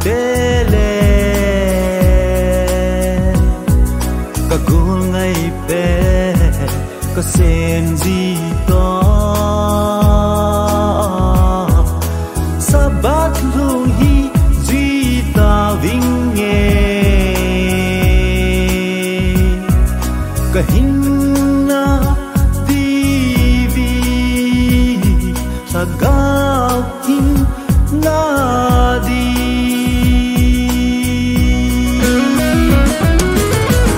tele cả gul ngày bé có sen gì to sa bát lu hi duy ta vinh nghe cả hin na đi vi sa ga hin na đi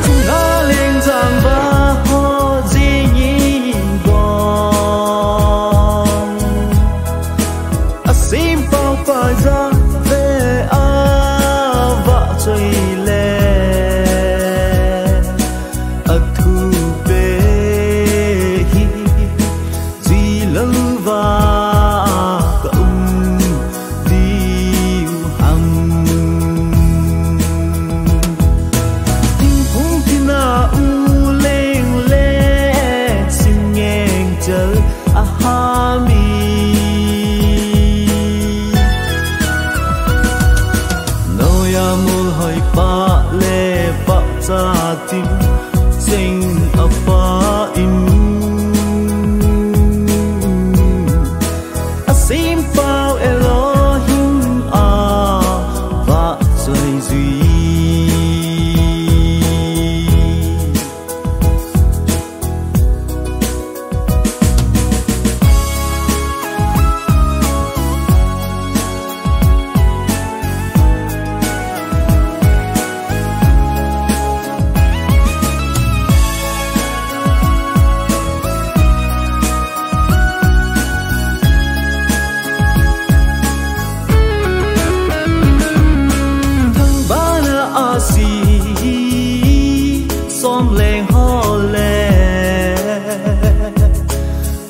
chúng ta lên giang ba ho gì nhìn bom a sim bao phải ra về a vợ chơi lệ a thu bê hi duy lâu và tim sing apa in a simple Elohim a va chơi duy xóm leng ho lè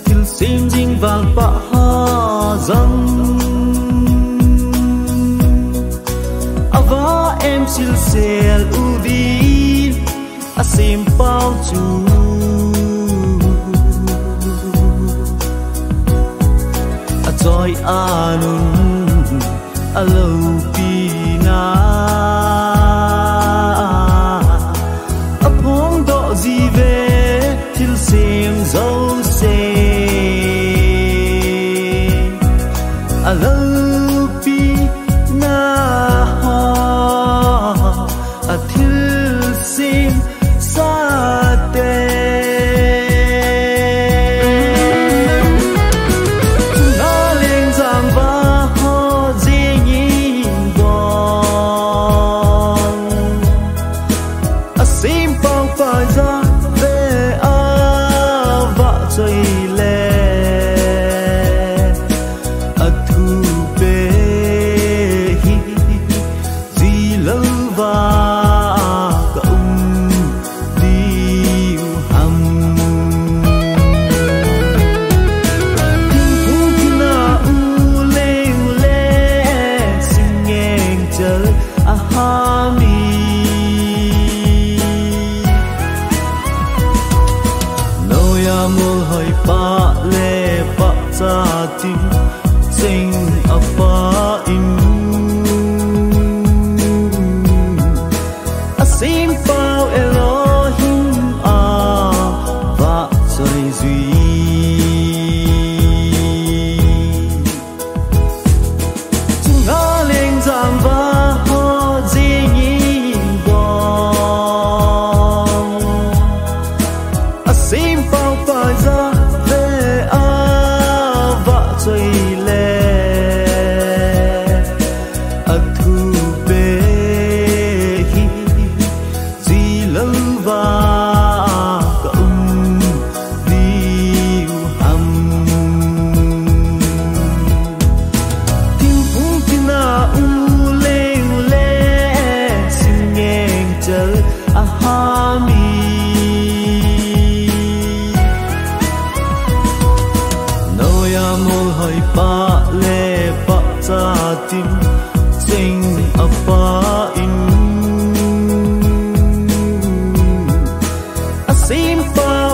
til sim ding vàng bạ ha dâng ava em sil sel uvi a sim bao chu a joy anun a lâu pina gì về til xem dấu xe a lâu pi na ha a til xem sa te na lên giang va ho dễ nhìn bom a xem bao phải ra về a vợ chơi lệ a thu bê hi gì lâu và cộng đi hầm phút na u lên lệ xin nghe chờ a ha mi mul hoi pa le pa cha tim sing apa in a sim bao Elohim a va chơi duy chúng ta lên giang va ho dễ nhìn bom a sim bao phải ra về a vợ chơi lệ a thu bê hi duy lâu và cộng đi hầm tim phung tin na u lên lệ xin nghe chờ a ha mi mul hoi pa le pa cha tim sing apa in a sim bao